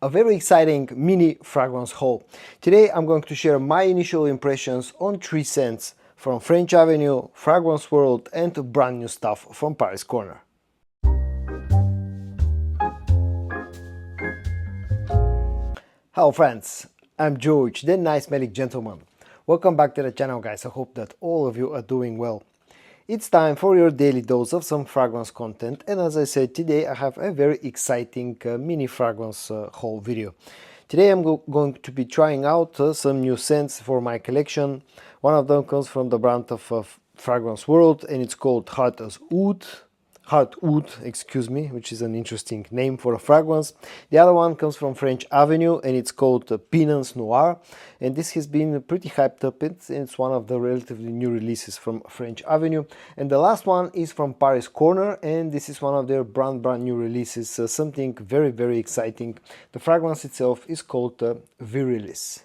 a very exciting mini fragrance haul. Today I'm going to share my initial impressions on 3 scents from French Avenue, Fragrance World and brand new stuff from Paris Corner. Hello friends, I'm George, the nice smelling gentleman. Welcome back to the channel guys, I hope that all of you are doing well. It's time for your daily dose of some fragrance content, and as I said, today I have a very exciting mini fragrance haul video. Today I'm going to be trying out some new scents for my collection. One of them comes from the brand of Fragrance World and it's called Heart Oud, excuse me, which is an interesting name for a fragrance. The other one comes from French Avenue and it's called Pinnace Noir, and this has been pretty hyped up. It's one of the relatively new releases from French Avenue. And the last one is from Paris Corner, and this is one of their brand new releases, something very exciting. The fragrance itself is called Virilis.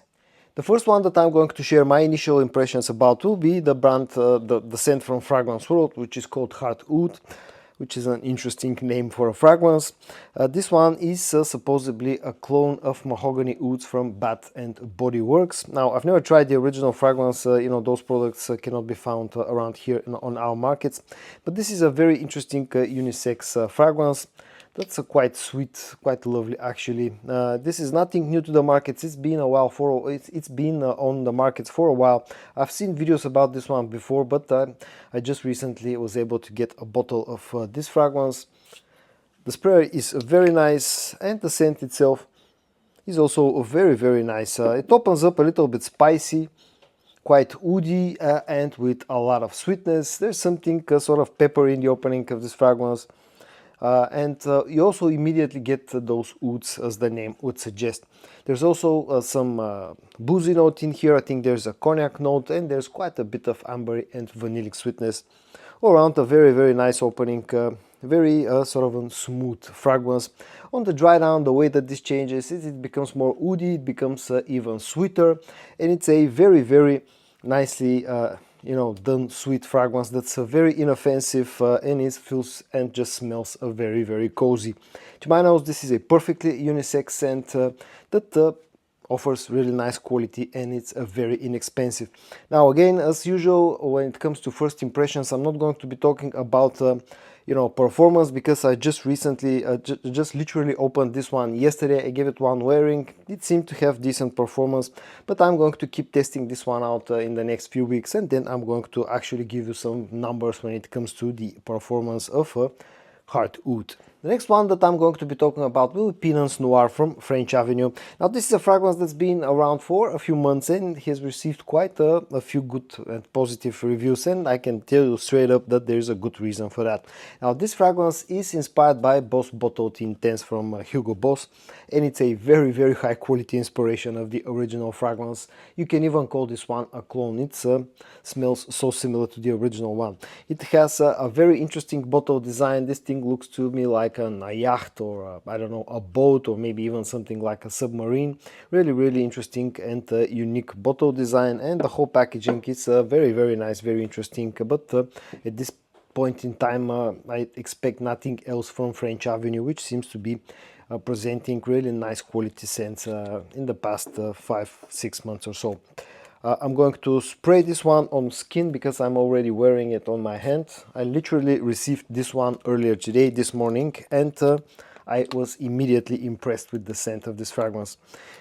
The first one that I'm going to share my initial impressions about will be the brand, the scent from Fragrance World, which is called Heart Oud, which is an interesting name for a fragrance. This one is supposedly a clone of Mahogany Ouds from Bath and Body Works. Now, I've never tried the original fragrance, those products cannot be found around here on our markets. But this is a very interesting unisex fragrance. That's quite sweet, quite lovely actually. This is nothing new to the markets. It's been a while it's been on the markets for a while. I've seen videos about this one before, but I just recently was able to get a bottle of this fragrance. The spray is very nice, and the scent itself is also very nice. It opens up a little bit spicy, quite woody, and with a lot of sweetness. There's something sort of peppery in the opening of this fragrance. You also immediately get those ouds, as the name would suggest. There's also some boozy note in here. I think there's a cognac note, and there's quite a bit of amber and vanillic sweetness. All around a very nice opening, very sort of a smooth fragrance. On the dry down, the way that this changes is it becomes more woody, it becomes even sweeter, and it's a very nicely done sweet fragrance that's very inoffensive, and it feels and just smells very cozy. To my nose, this is a perfectly unisex scent that offers really nice quality, and it's very inexpensive. Now again, as usual, when it comes to first impressions, I'm not going to be talking about performance, because I just recently just literally opened this one yesterday. I gave it one wearing. It seemed to have decent performance, but I'm going to keep testing this one out in the next few weeks, and then I'm going to actually give you some numbers when it comes to the performance of Heart Oud. The next one that I'm going to be talking about will be Pinnace Noir from French Avenue. Now this is a fragrance that's been around for a few months and has received quite a few good and positive reviews, and I can tell you straight up that there's a good reason for that. Now this fragrance is inspired by Boss Bottled Intense from Hugo Boss, and it's a very high quality inspiration of the original fragrance. You can even call this one a clone. It smells so similar to the original one. It has a very interesting bottle design. This thing looks to me like a yacht, or I don't know, a boat, or maybe even something like a submarine. Really interesting and unique bottle design, and the whole packaging is very nice, very interesting. But at this point in time, I expect nothing else from French Avenue, which seems to be presenting really nice quality scents in the past 5-6 months or so. I'm going to spray this one on skin because I'm already wearing it on my hand. I literally received this one earlier today, this morning, and I was immediately impressed with the scent of this fragrance.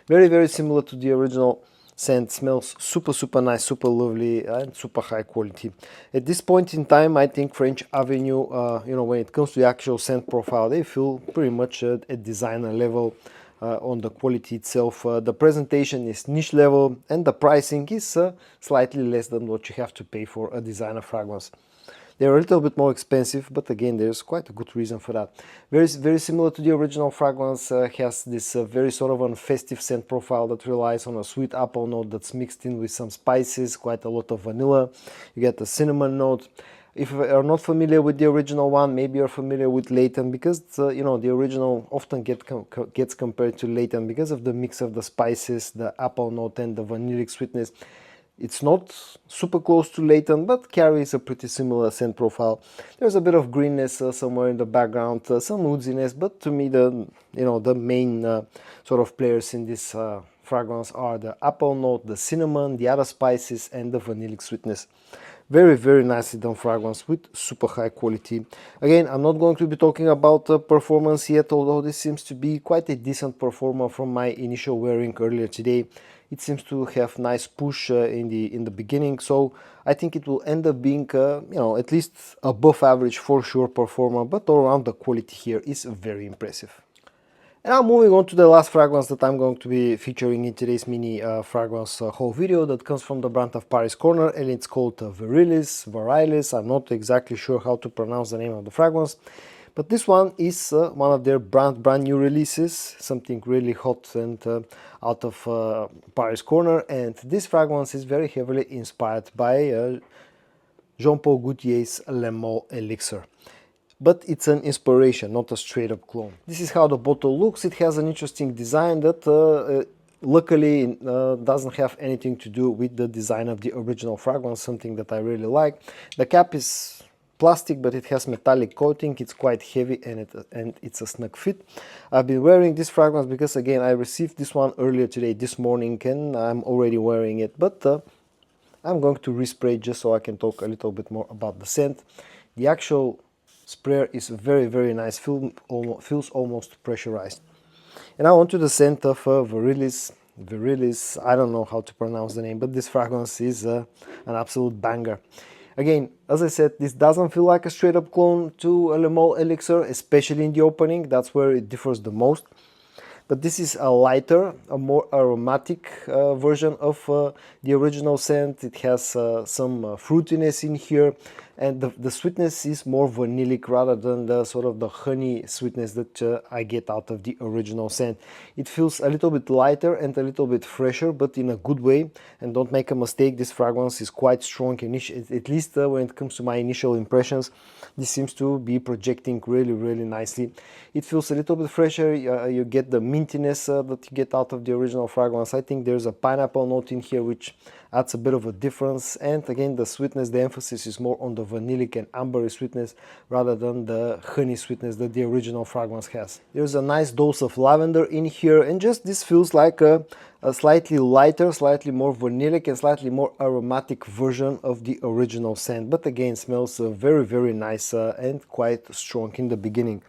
Very similar to the original scent. Smells super nice, super lovely, and super high quality. At this point in time, I think French Avenue, when it comes to the actual scent profile, they feel pretty much at designer level. On the quality itself, the presentation is niche level, and the pricing is slightly less than what you have to pay for a designer fragrance. They're a little bit more expensive, but again, there's quite a good reason for that. Very similar to the original fragrance, has this very sort of a festive scent profile that relies on a sweet apple note that's mixed in with some spices, quite a lot of vanilla. You get a cinnamon note. If you are not familiar with the original one, maybe you're familiar with Leighton, because the original often gets compared to Leighton because of the mix of the spices, the apple note, and the vanillic sweetness. It's not super close to Layton, but carries a pretty similar scent profile. There's a bit of greenness somewhere in the background, some woodiness, but to me the main sort of players in this fragrance are the apple note, the cinnamon, the other spices, and the vanillic sweetness. Very, very nicely done fragrance with super high quality. Again, I'm not going to be talking about performance yet, although this seems to be quite a decent performer from my initial wearing earlier today. It seems to have nice push in the beginning, so I think it will end up being at least above average for sure performer, but all around the quality here is very impressive. And now moving on to the last fragrance that I'm going to be featuring in today's mini fragrance haul video, that comes from the brand of Paris Corner, and it's called Virilis. I'm not exactly sure how to pronounce the name of the fragrance, but this one is one of their brand new releases, something really hot and out of Paris Corner, and this fragrance is very heavily inspired by Jean-Paul Gaultier's Le Male Elixir. But it's an inspiration, not a straight up clone. This is how the bottle looks. It has an interesting design that luckily doesn't have anything to do with the design of the original fragrance, something that I really like. The cap is plastic, but it has metallic coating. It's quite heavy and it's a snug fit. I've been wearing this fragrance because, again, I received this one earlier today, this morning, and I'm already wearing it, but I'm going to respray just so I can talk a little bit more about the scent. The actual sprayer is very, very nice, feels almost pressurized. And now onto the scent of Virilis. I don't know how to pronounce the name, but this fragrance is an absolute banger. Again, as I said, this doesn't feel like a straight up clone to a Le Male Elixir, especially in the opening. That's where it differs the most. But this is a lighter, a more aromatic version of the original scent. It has some fruitiness in here, and the sweetness is more vanillic rather than the sort of the honey sweetness that I get out of the original scent. It feels a little bit lighter and a little bit fresher, but in a good way. And don't make a mistake, this fragrance is quite strong, at least when it comes to my initial impressions. This seems to be projecting really, really nicely. It feels a little bit fresher. You get the mintiness that you get out of the original fragrance. I think there's a pineapple note in here which adds a bit of a difference, and again the sweetness, the emphasis is more on the vanillic and ambery sweetness rather than the honey sweetness that the original fragrance has. There's a nice dose of lavender in here, and just this feels like a slightly lighter, slightly more vanillic and slightly more aromatic version of the original scent, but again smells very, very nice and quite strong in the beginning.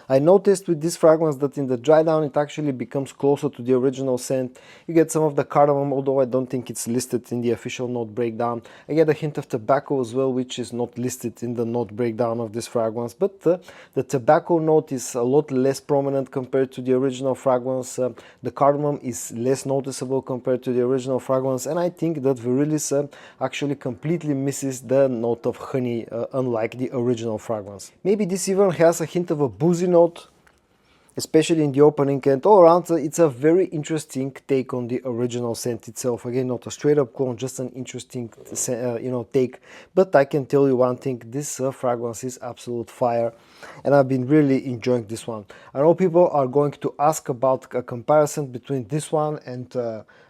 I noticed with this fragrance that in the dry down it actually becomes closer to the original scent. You get some of the cardamom, although I don't think it's listed in the official note breakdown. I get a hint of tobacco as well, which is not listed in the note breakdown of this fragrance, but the tobacco note is a lot less prominent compared to the original fragrance. The cardamom is less noticeable compared to the original fragrance, and I think that Virilis actually completely misses the note of honey, unlike the original fragrance. Maybe this even has a hint of a boozy note, especially in the opening, and all around it's a very interesting take on the original scent itself. Again, not a straight up clone, just an interesting take. But I can tell you one thing, this fragrance is absolute fire, and I've been really enjoying this one. I know people are going to ask about a comparison between this one and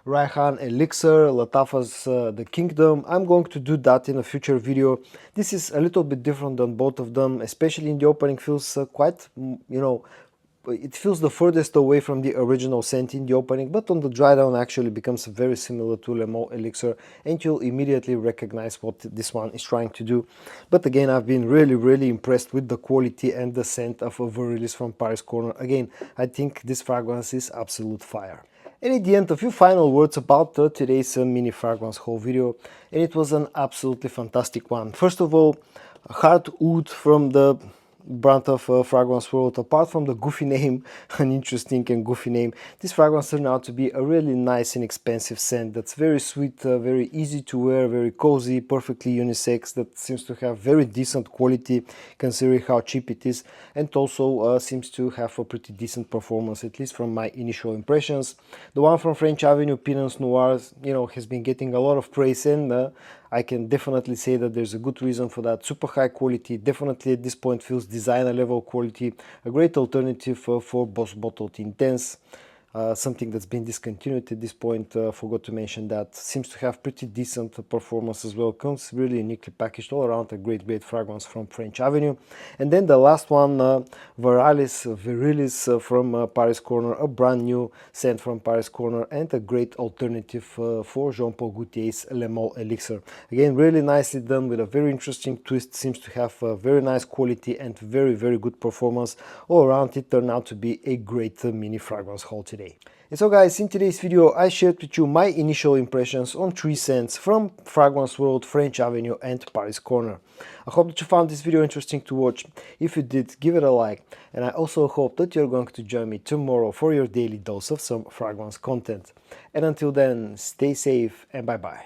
Raihan Elixir, Lattafa's The Kingdom. I'm going to do that in a future video. This is a little bit different than both of them, especially in the opening. Feels quite, it feels the furthest away from the original scent in the opening, but on the dry down actually becomes very similar to Le Male Elixir, and you'll immediately recognize what this one is trying to do. But again, I've been really, really impressed with the quality and the scent of a Virilis from Paris Corner. Again, I think this fragrance is absolute fire. And at the end, a few final words about today's mini fragrance haul video, and it was an absolutely fantastic one. First of all, hard oud from the brand of Fragrance World. Apart from the goofy name, an interesting and goofy name, this fragrance turned out to be a really nice and expensive scent that's very sweet, very easy to wear, very cozy, perfectly unisex, that seems to have very decent quality considering how cheap it is, and also seems to have a pretty decent performance, at least from my initial impressions. The one from French Avenue, Pinnace Noir, has been getting a lot of praise, and I can definitely say that there's a good reason for that. Super high quality, definitely at this point feels designer level quality, a great alternative for Boss Bottled Intense. something that's been discontinued at this point. Forgot to mention that. Seems to have pretty decent performance as well. Comes really uniquely packaged all around. A great fragrance from French Avenue. And then the last one, Virilis from Paris Corner, a brand new scent from Paris Corner, and a great alternative for Jean Paul Gaultier's Le Male Elixir. Again, really nicely done with a very interesting twist. Seems to have a very nice quality and very good performance all around. It turned out to be a great mini fragrance haul today. And so guys, in today's video I shared with you my initial impressions on 3 scents from Fragrance World, French Avenue and Paris Corner. I hope that you found this video interesting to watch. If you did, give it a like, and I also hope that you're going to join me tomorrow for your daily dose of some fragrance content. And until then, stay safe and bye bye.